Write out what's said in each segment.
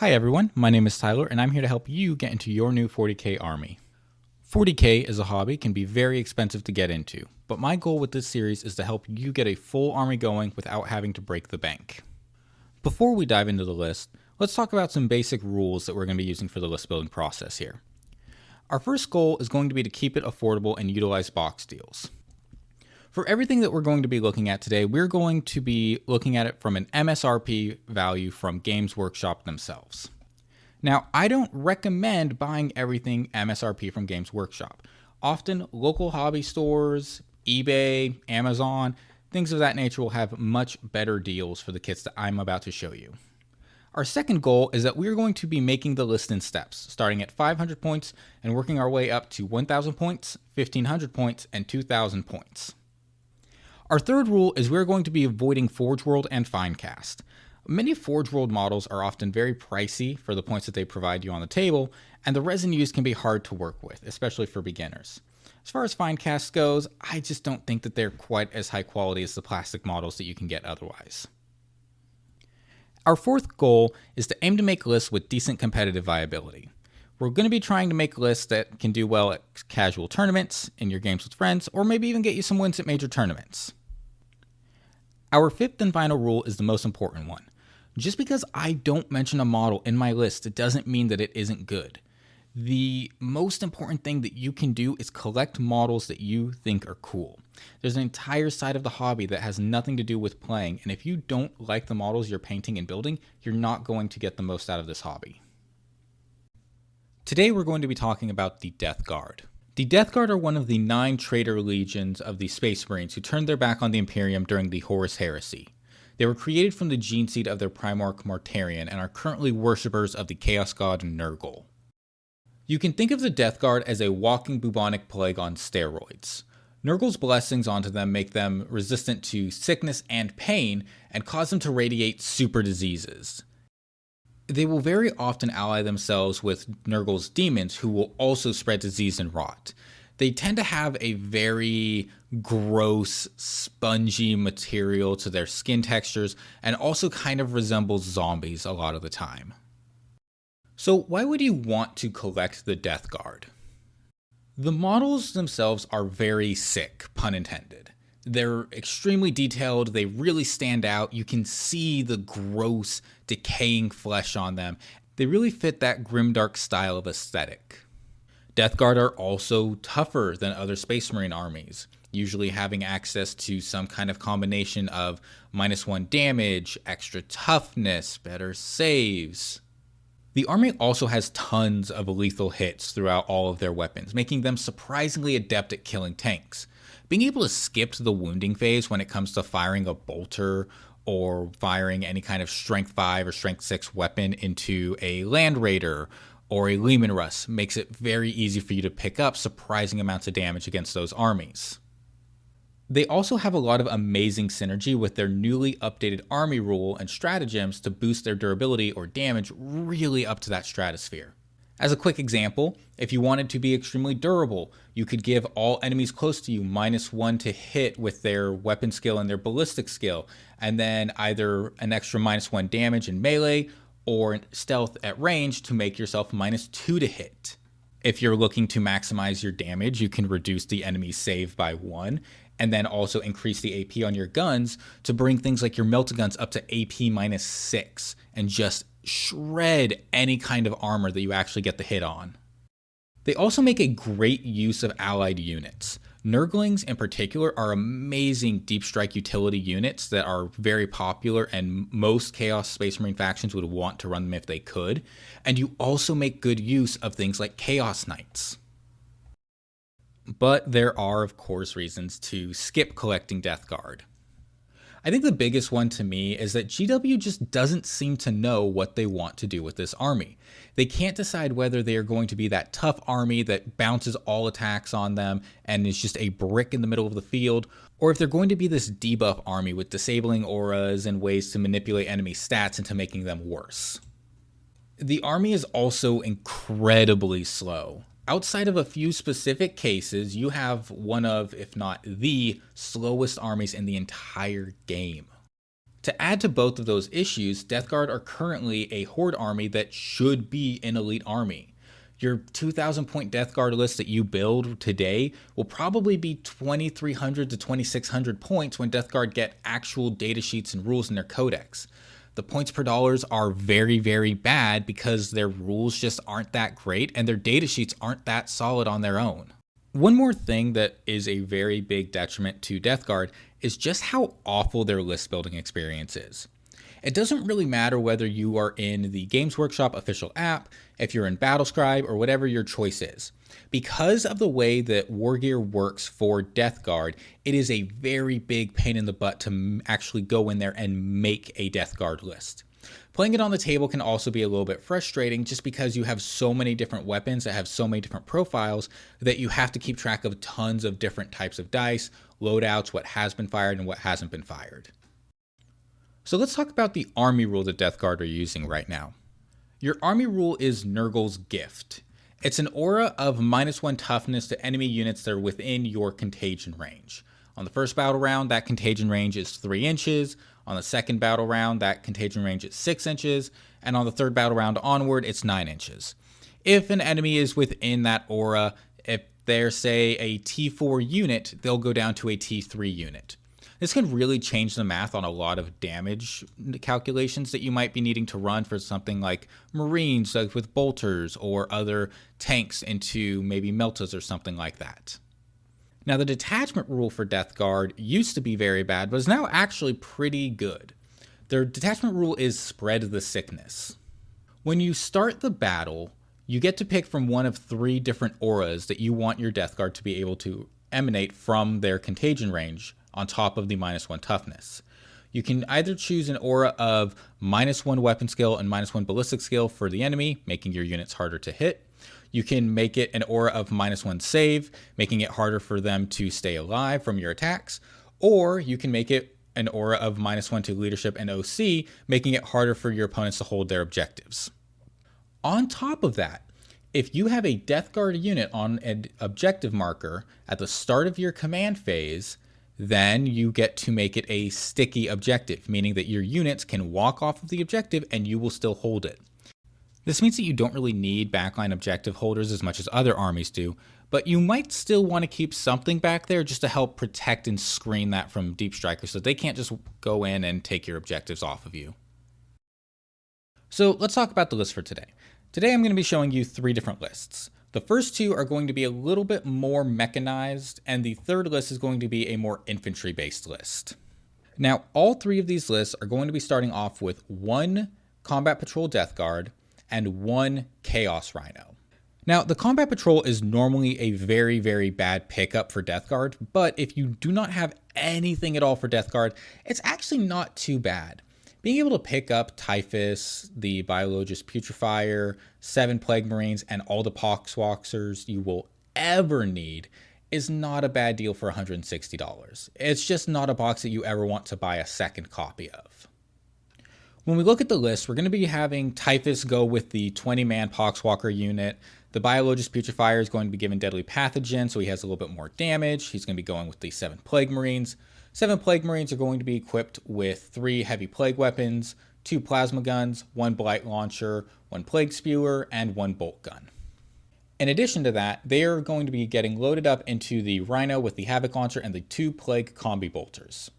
Hi everyone, my name is Tyler and I'm here to help you get into your new 40k army. 40k as a hobby can be very expensive to get into, but my goal with this series is to help you get a full army going without having to break the bank. Before we dive into the list, let's talk about some basic rules that we're going to be using for the list building process here. Our first goal is going to be to keep it affordable and utilize box deals. For everything that we're going to be looking at today, we're going to be looking at it from an MSRP value from Games Workshop themselves. Now, I don't recommend buying everything MSRP from Games Workshop. Often, local hobby stores, eBay, Amazon, things of that nature will have much better deals for the kits that I'm about to show you. Our second goal is that we're going to be making the list in steps, starting at 500 points and working our way up to 1,000 points, 1,500 points, and 2,000 points. Our third rule is we're going to be avoiding Forge World and Finecast. Many Forge World models are often very pricey for the points that they provide you on the table, and the resin used can be hard to work with, especially for beginners. As far as Finecast goes, I just don't think that they're quite as high quality as the plastic models that you can get otherwise. Our fourth goal is to aim to make lists with decent competitive viability. We're going to be trying to make lists that can do well at casual tournaments, in your games with friends, or maybe even get you some wins at major tournaments. Our fifth and final rule is the most important one. Just because I don't mention a model in my list, it doesn't mean that it isn't good. The most important thing that you can do is collect models that you think are cool. There's an entire side of the hobby that has nothing to do with playing, and if you don't like the models you're painting and building, you're not going to get the most out of this hobby. Today we're going to be talking about the Death Guard. The Death Guard are one of the 9 traitor legions of the Space Marines who turned their back on the Imperium during the Horus Heresy. They were created from the gene seed of their Primarch Mortarion and are currently worshippers of the Chaos God Nurgle. You can think of the Death Guard as a walking bubonic plague on steroids. Nurgle's blessings onto them make them resistant to sickness and pain and cause them to radiate super diseases. They will very often ally themselves with Nurgle's demons, who will also spread disease and rot. They tend to have a very gross, spongy material to their skin textures, and also kind of resembles zombies a lot of the time. So why would you want to collect the Death Guard? The models themselves are very sick, pun intended. They're extremely detailed, they really stand out, you can see the gross, decaying flesh on them. They really fit that grimdark style of aesthetic. Death Guard are also tougher than other Space Marine armies, usually having access to some kind of combination of -1 damage, extra toughness, better saves. The army also has tons of lethal hits throughout all of their weapons, making them surprisingly adept at killing tanks. Being able to skip the wounding phase when it comes to firing a bolter or firing any kind of strength 5 or strength 6 weapon into a Land Raider or a Leman Russ makes it very easy for you to pick up surprising amounts of damage against those armies. They also have a lot of amazing synergy with their newly updated army rule and stratagems to boost their durability or damage really up to that stratosphere. As a quick example, if you wanted to be extremely durable, you could give all enemies close to you -1 to hit with their weapon skill and their ballistic skill, and then either an extra -1 damage in melee or stealth at range to make yourself -2 to hit. If you're looking to maximize your damage, you can reduce the enemy's save by 1, and then also increase the AP on your guns to bring things like your melta-guns up to AP -6, and just shred any kind of armor that you actually get the hit on. They also make a great use of allied units. Nurglings in particular are amazing deep strike utility units that are very popular, and most Chaos Space Marine factions would want to run them if they could. And you also make good use of things like Chaos Knights. But there are, of course, reasons to skip collecting Death Guard. I think the biggest one to me is that GW just doesn't seem to know what they want to do with this army. They can't decide whether they are going to be that tough army that bounces all attacks on them and is just a brick in the middle of the field, or if they're going to be this debuff army with disabling auras and ways to manipulate enemy stats into making them worse. The army is also incredibly slow. Outside of a few specific cases, you have one of, if not the, slowest armies in the entire game. To add to both of those issues, Death Guard are currently a Horde army that should be an elite army. Your 2,000 point Death Guard list that you build today will probably be 2,300 to 2,600 points when Death Guard get actual datasheets and rules in their codex. The points per dollars are very, very bad because their rules just aren't that great and their datasheets aren't that solid on their own. One more thing that is a very big detriment to Death Guard is just how awful their list building experience is. It doesn't really matter whether you are in the Games Workshop official app, if you're in Battlescribe, or whatever your choice is. Because of the way that Wargear works for Death Guard, it is a very big pain in the butt to actually go in there and make a Death Guard list. Playing it on the table can also be a little bit frustrating just because you have so many different weapons that have so many different profiles that you have to keep track of tons of different types of dice, loadouts, what has been fired and what hasn't been fired. So let's talk about the army rule that Death Guard are using right now. Your army rule is Nurgle's Gift. It's an aura of -1 toughness to enemy units that are within your contagion range. On the first battle round, that contagion range is 3 inches. On the second battle round, that contagion range is 6 inches. And on the third battle round onward, it's 9 inches. If an enemy is within that aura, if they're, say, a T4 unit, they'll go down to a T3 unit. This can really change the math on a lot of damage calculations that you might be needing to run for something like Marines, like with bolters, or other tanks into maybe Meltas or something like that. Now, the detachment rule for Death Guard used to be very bad, but is now actually pretty good. Their detachment rule is Spread the Sickness. When you start the battle, you get to pick from one of 3 different auras that you want your Death Guard to be able to emanate from their contagion range on top of the -1 toughness. You can either choose an aura of -1 weapon skill and -1 ballistic skill for the enemy, making your units harder to hit. You can make it an aura of -1 save, making it harder for them to stay alive from your attacks. Or you can make it an aura of -1 to leadership and OC, making it harder for your opponents to hold their objectives. On top of that, if you have a Death Guard unit on an objective marker at the start of your command phase, then you get to make it a sticky objective, meaning that your units can walk off of the objective and you will still hold it. This means that you don't really need backline objective holders as much as other armies do, but you might still want to keep something back there just to help protect and screen that from deep strikers so they can't just go in and take your objectives off of you. So let's talk about the list for today. Today I'm going to be showing you 3 different lists. The first 2 are going to be a little bit more mechanized, and the third list is going to be a more infantry-based list. Now, all 3 of these lists are going to be starting off with 1 Combat Patrol Death Guard and 1 Chaos Rhino. Now, the Combat Patrol is normally a very, very bad pickup for Death Guard, but if you do not have anything at all for Death Guard, it's actually not too bad. Being able to pick up Typhus, the Biologus Putrefier, 7 Plague Marines, and all the Poxwalkers you will ever need is not a bad deal for $160. It's just not a box that you ever want to buy a second copy of. When we look at the list, we're going to be having Typhus go with the 20-man Poxwalker unit. The Biologus Putrefier is going to be given Deadly Pathogen, so he has a little bit more damage. He's going to be going with the 7 Plague Marines. 7 Plague Marines are going to be equipped with 3 heavy plague weapons, 2 plasma guns, 1 blight launcher, 1 plague spewer, and 1 bolt gun. In addition to that, they are going to be getting loaded up into the Rhino with the Havoc launcher and the 2 plague combi bolters.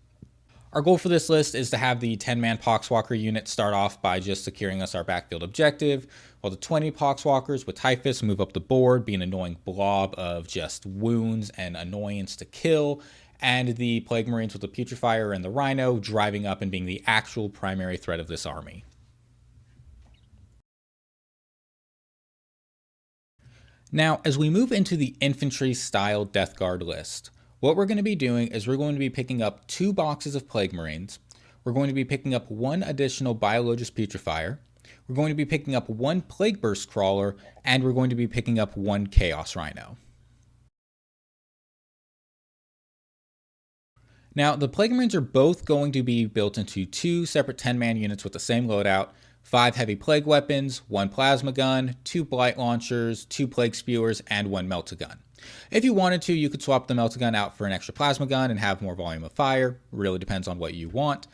Our goal for this list is to have the 10-man Poxwalker unit start off by just securing us our backfield objective, while the 20 Poxwalkers with Typhus move up the board, be an annoying blob of just wounds and annoyance to kill, and the Plague Marines with the Putrefier and the Rhino driving up and being the actual primary threat of this army. Now, as we move into the infantry-style Death Guard list, what we're going to be doing is we're going to be picking up 2 boxes of Plague Marines, we're going to be picking up 1 additional Biologus Putrefier, we're going to be picking up 1 Plague Burst Crawler, and we're going to be picking up 1 Chaos Rhino. Now, the Plague Marines are both going to be built into 2 separate 10-man units with the same loadout, 5 heavy plague weapons, 1 plasma gun, 2 blight launchers, 2 plague spewers, and 1 melta-gun. If you wanted to, you could swap the melta-gun out for an extra plasma gun and have more volume of fire. Really depends on what you want.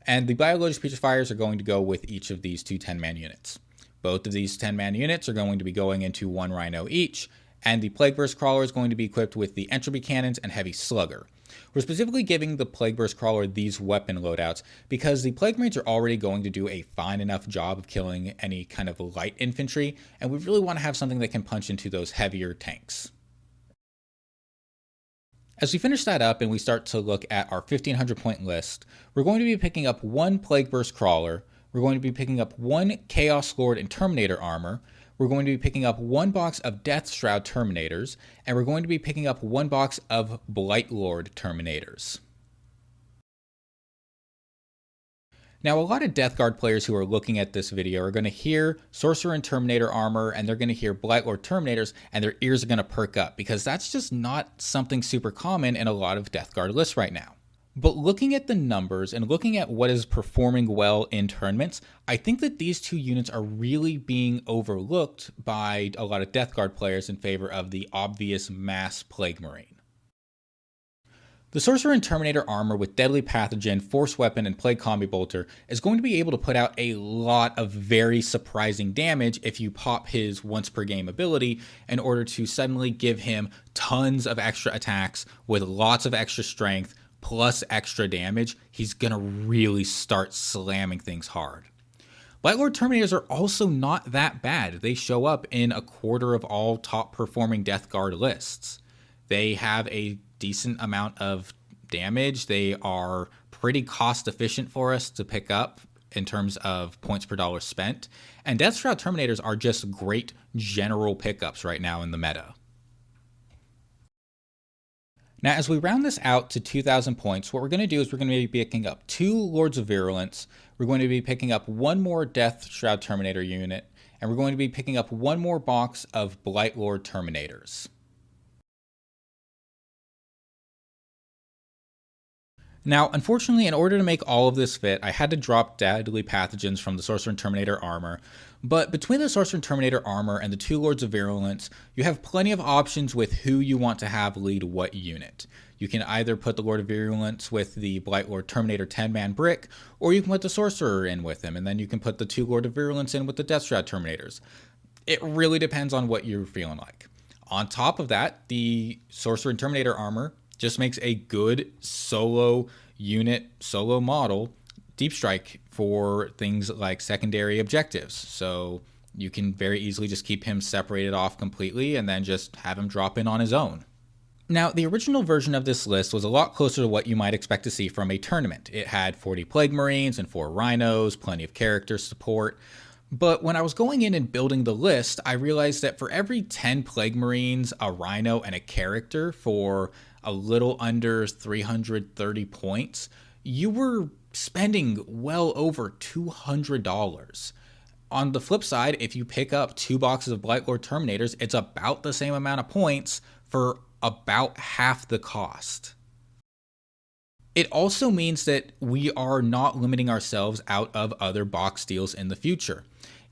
And the Biologious Putrefiers are going to go with each of these two 10-man units. Both of these 10-man units are going to be going into one Rhino each, and the Plague Burst Crawler is going to be equipped with the Entropy Cannons and Heavy Slugger. We're specifically giving the Plague Burst Crawler these weapon loadouts because the Plague Marines are already going to do a fine enough job of killing any kind of light infantry, and we really want to have something that can punch into those heavier tanks. As we finish that up and we start to look at our 1500 point list, we're going to be picking up one Plague Burst Crawler, we're going to be picking up one Chaos Lord and Terminator armor, we're going to be picking up one box of Death Shroud Terminators, and we're going to be picking up one box of Blight Lord Terminators. Now, a lot of Death Guard players who are looking at this video are going to hear Sorcerer and Terminator armor, and they're going to hear Blight Lord Terminators, and their ears are going to perk up, because that's just not something super common in a lot of Death Guard lists right now. But looking at the numbers and looking at what is performing well in tournaments, I think that these two units are really being overlooked by a lot of Death Guard players in favor of the obvious mass Plague Marine. The Sorcerer and Terminator armor with Deadly Pathogen, Force Weapon, and Plague Combi Bolter is going to be able to put out a lot of very surprising damage if you pop his once per game ability in order to suddenly give him tons of extra attacks with lots of extra strength plus extra damage. He's gonna really start slamming things hard. Blight Lord Terminators are also not that bad. They show up in a quarter of all top performing Death Guard lists. They have a decent amount of damage. They are pretty cost efficient for us to pick up in terms of points per dollar spent. And Death Shroud Terminators are just great general pickups right now in the meta. Now, as we round this out to 2,000 points, what we're going to do is we're going to be picking up 2 Lords of Virulence, we're going to be picking up 1 more Death Shroud Terminator unit, and we're going to be picking up 1 more box of Blight Lord Terminators. Now, unfortunately, in order to make all of this fit, I had to drop Deadly Pathogens from the Sorcerer and Terminator armor. But between the Sorcerer and Terminator armor and the 2 Lords of Virulence, you have plenty of options with who you want to have lead what unit. You can either put the Lord of Virulence with the Blight Lord Terminator 10-man brick, or you can put the Sorcerer in with him, and then you can put the 2 Lord of Virulence in with the Death Shroud Terminators. It really depends on what you're feeling like. On top of that, the Sorcerer and Terminator armor just makes a good solo unit, solo model deep strike for things like secondary objectives. So you can very easily just keep him separated off completely and then just have him drop in on his own. Now, the original version of this list was a lot closer to what you might expect to see from a tournament. It had 40 Plague Marines and 4 Rhinos, plenty of character support. But when I was going in and building the list, I realized that for every 10 Plague Marines, a Rhino, and a character for a little under 330 points, you were spending well over $200. On the flip side, if you pick up 2 boxes of Blight Lord Terminators, it's about the same amount of points for about half the cost. It also means that we are not limiting ourselves out of other box deals in the future.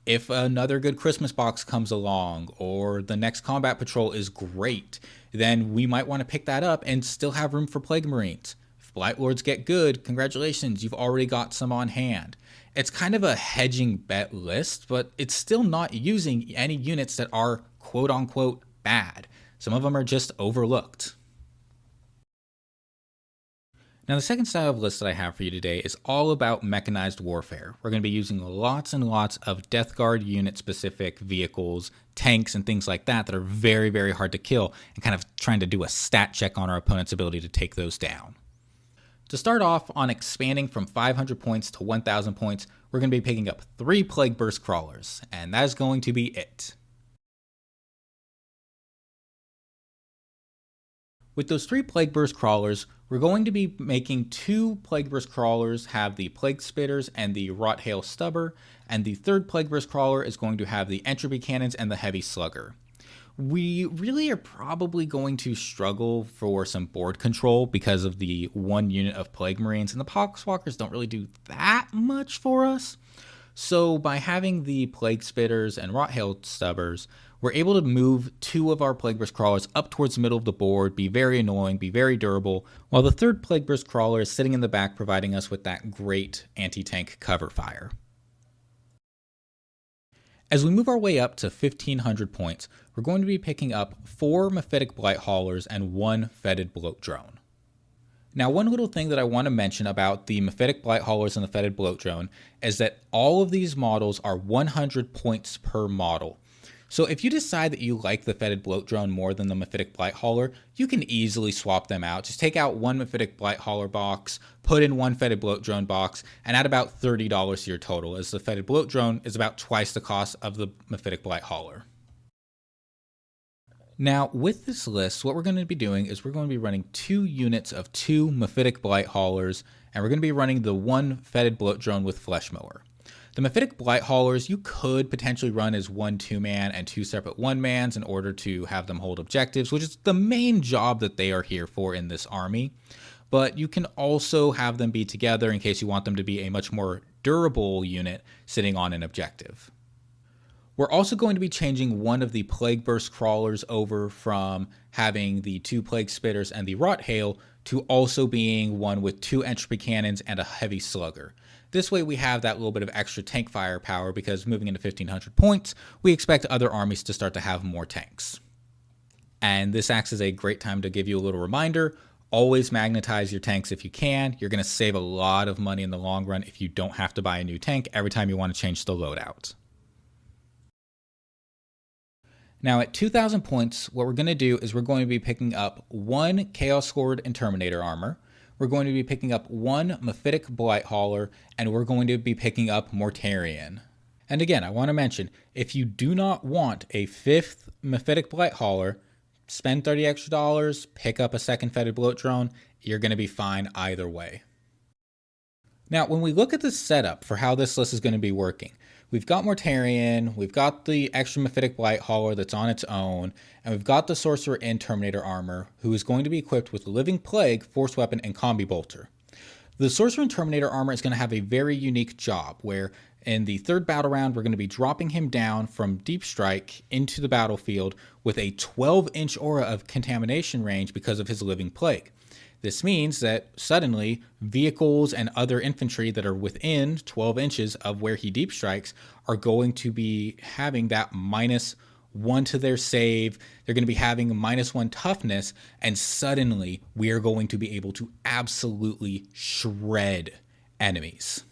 If another good Christmas box comes along, or the next Combat Patrol is great, then we might want to pick that up and still have room for Plague Marines. If Blight Lords get good, congratulations, you've already got some on hand. It's kind of a hedging bet list, but it's still not using any units that are quote-unquote bad. Some of them are just overlooked. Now, the second style of list that I have for you today is all about mechanized warfare. We're going to be using lots and lots of Death Guard unit-specific vehicles, tanks, and things like that that are very, very hard to kill, and kind of trying to do a stat check on our opponent's ability to take those down. To start off on expanding from 500 points to 1,000 points, we're going to be picking up 3 Plague Burst Crawlers, and that is going to be it. With those 3 Plague Burst Crawlers, we're going to be making 2 Plague Burst Crawlers have the Plague Spitters and the Rot Hail Stubber, and the 3rd Plague Burst Crawler is going to have the Entropy Cannons and the Heavy Slugger. We really are probably going to struggle for some board control because of the 1 unit of Plague Marines, and the Poxwalkers don't really do that much for us. So by having the Plague Spitters and Rot Hail Stubbers, we're able to move 2 of our Plague Burst Crawlers up towards the middle of the board, be very annoying, be very durable, while the 3rd Plague Burst Crawler is sitting in the back providing us with that great anti-tank cover fire. As we move our way up to 1500 points, we're going to be picking up 4 Mephitic Blight Haulers and 1 Fetid Bloat Drone. Now, one little thing that I want to mention about the Mephitic Blight Haulers and the Fetid Bloat Drone is that all of these models are 100 points per model. So if you decide that you like the Fetid Bloat Drone more than the Mephitic Blight Hauler, you can easily swap them out. Just take out 1 Mephitic Blight Hauler box, put in 1 Fetid Bloat Drone box, and add about $30 to your total, as the Fetid Bloat Drone is about twice the cost of the Mephitic Blight Hauler. Now, with this list, what we're going to be doing is we're going to be running 2 units of 2 Mephitic Blight Haulers, and we're going to be running the 1 Fetid Bloat Drone with Flesh Mower. The Mephitic Blight Haulers you could potentially run as 1 2-man and 2 separate 1-mans in order to have them hold objectives, which is the main job that they are here for in this army. But you can also have them be together in case you want them to be a much more durable unit sitting on an objective. We're also going to be changing 1 of the Plague Burst Crawlers over from having the 2 Plague Spitters and the Rot Hail to also being one with 2 Entropy Cannons and a Heavy Slugger. This way we have that little bit of extra tank firepower because moving into 1500 points, we expect other armies to start to have more tanks. And this acts as a great time to give you a little reminder, always magnetize your tanks if you can. You're going to save a lot of money in the long run if you don't have to buy a new tank every time you want to change the loadout. Now at 2,000 points, what we're going to do is we're going to be picking up 1 Chaos Horde and Terminator armor. We're going to be picking up 1 Mephitic Blight Hauler, and we're going to be picking up Mortarion. And again, I want to mention, if you do not want a 5th Mephitic Blight Hauler, spend $30 extra, pick up a 2nd Fetid Bloat Drone, you're going to be fine either way. Now, when we look at the setup for how this list is going to be working, we've got Mortarion, we've got the extra Mephitic Blight Hauler that's on its own, and we've got the Sorcerer in Terminator armor, who is going to be equipped with Living Plague, Force Weapon, and Combi Bolter. The Sorcerer in Terminator armor is going to have a very unique job, where in the 3rd battle round, we're going to be dropping him down from Deep Strike into the battlefield with a 12-inch aura of contamination range because of his Living Plague. This means that suddenly vehicles and other infantry that are within 12 inches of where he deep strikes are going to be having that -1 to their save. They're going to be having -1 toughness, and suddenly we are going to be able to absolutely shred enemies.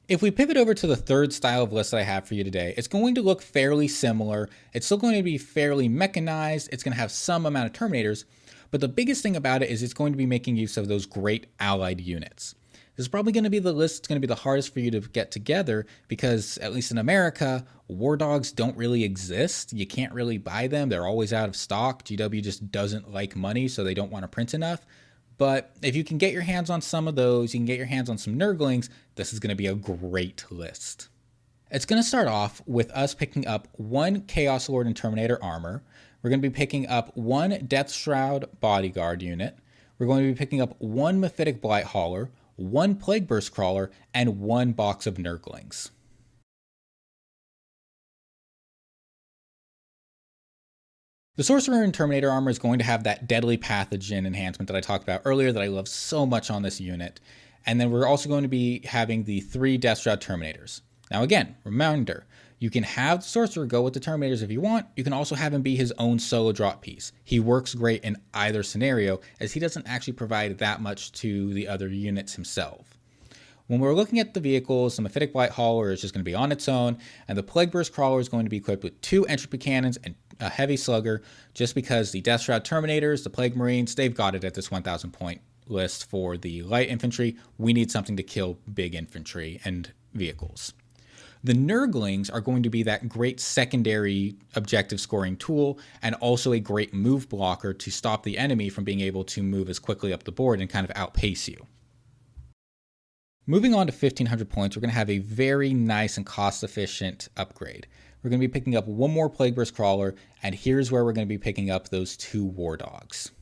If we pivot over to the 3rd style of list that I have for you today, it's going to look fairly similar. It's still going to be fairly mechanized. It's going to have some amount of Terminators, but the biggest thing about it is it's going to be making use of those great allied units. This is probably going to be the list that's going to be the hardest for you to get together because, at least in America, War Dogs don't really exist. You can't really buy them. They're always out of stock. GW just doesn't like money, so they don't want to print enough. But if you can get your hands on some of those, you can get your hands on some Nurglings, this is going to be a great list. It's going to start off with us picking up 1 Chaos Lord and Terminator armor. We're going to be picking up 1 Death Shroud Bodyguard unit. We're going to be picking up 1 Mephitic Blight Hauler, 1 Plague Burst Crawler, and 1 box of Nurglings. The Sorcerer in Terminator armor is going to have that Deadly Pathogen enhancement that I talked about earlier that I love so much on this unit. And then we're also going to be having the 3 Death Shroud Terminators. Now again, reminder, you can have the Sorcerer go with the Terminators if you want. You can also have him be his own solo drop piece. He works great in either scenario as he doesn't actually provide that much to the other units himself. When we're looking at the vehicles, the Mephitic Blight Hauler is just going to be on its own, and the Plague Burst Crawler is going to be equipped with 2 Entropy Cannons and a Heavy Slugger, just because the Death Shroud Terminators, the Plague Marines, they've got it at this 1,000 point list for the light infantry. We need something to kill big infantry and vehicles. The Nurglings are going to be that great secondary objective scoring tool and also a great move blocker to stop the enemy from being able to move as quickly up the board and kind of outpace you. Moving on to 1,500 points, we're going to have a very nice and cost-efficient upgrade. We're going to be picking up 1 more Plague Burst Crawler, and here's where we're going to be picking up those 2 War Dogs.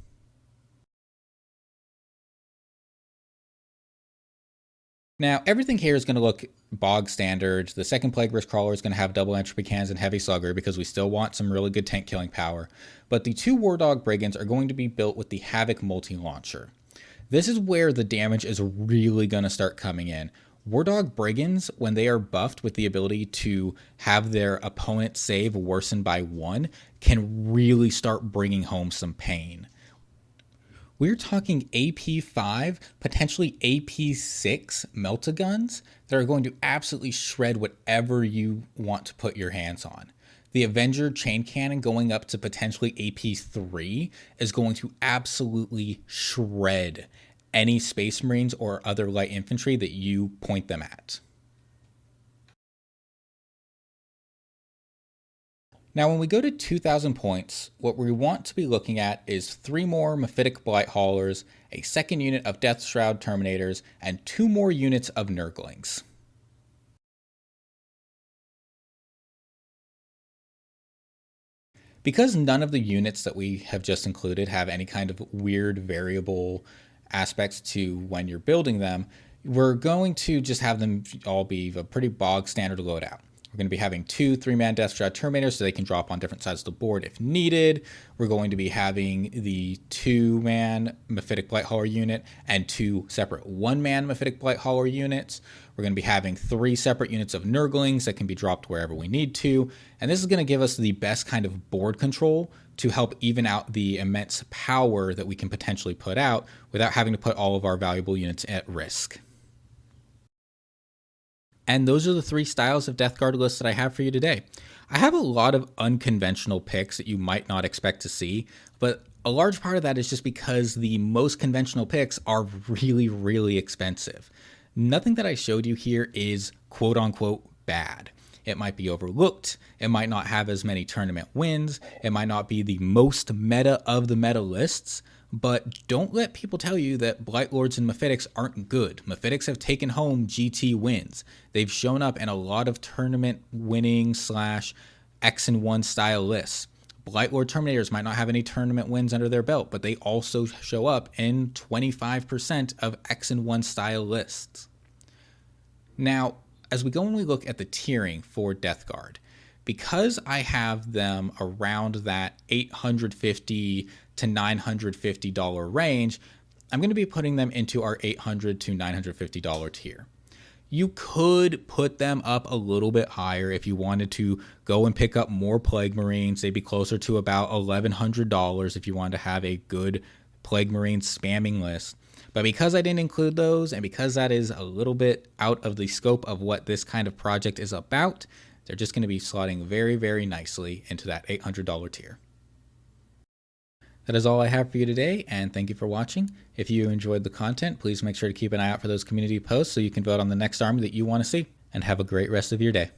Now, everything here is going to look bog standard. The second Plague Risk Crawler is going to have double entropy cannons and heavy slugger because we still want some really good tank killing power. But the two War Dog Brigands are going to be built with the Havoc multi-launcher. This is where the damage is really going to start coming in. War Dog Brigands, when they are buffed with the ability to have their opponent save worsen by 1, can really start bringing home some pain. We're talking AP5, potentially AP6 Meltaguns that are going to absolutely shred whatever you want to put your hands on. The Avenger Chain Cannon going up to potentially AP3 is going to absolutely shred any Space Marines or other light infantry that you point them at. Now, when we go to 2,000 points, what we want to be looking at is 3 more Mephitic Blight Haulers, a second unit of Death Shroud Terminators, and 2 more units of Nurglings. Because none of the units that we have just included have any kind of weird variable aspects to when you're building them, we're going to just have them all be a pretty bog standard loadout. We're going to be having 2 3-man Death Shroud Terminators so they can drop on different sides of the board if needed. We're going to be having the 2-man Mephitic Blight Hauler unit and 2 separate 1-man Mephitic Blight Hauler units. We're going to be having 3 separate units of Nurglings that can be dropped wherever we need to. And this is going to give us the best kind of board control to help even out the immense power that we can potentially put out without having to put all of our valuable units at risk. And those are the 3 styles of Death Guard lists that I have for you today. I have a lot of unconventional picks that you might not expect to see, but a large part of that is just because the most conventional picks are really, really expensive. Nothing that I showed you here is quote unquote bad. It might be overlooked. It might not have as many tournament wins. It might not be the most meta of the meta lists. But don't let people tell you that Blight Lords and Mephitics aren't good. Mephitics have taken home GT wins. They've shown up in a lot of tournament winning / X and 1 style lists. Blight Lord Terminators might not have any tournament wins under their belt, but they also show up in 25% of X and 1 style lists. Now, as we go and we look at the tiering for Death Guard, because I have them around that $850 to $950 range, I'm going to be putting them into our $800 to $950 tier. You could put them up a little bit higher if you wanted to go and pick up more Plague Marines. They'd be closer to about $1,100 if you wanted to have a good Plague Marine spamming list. But because I didn't include those, and because that is a little bit out of the scope of what this kind of project is about, they're just going to be slotting very, very nicely into that $800 tier. That is all I have for you today, and thank you for watching. If you enjoyed the content, please make sure to keep an eye out for those community posts so you can vote on the next army that you want to see, and have a great rest of your day.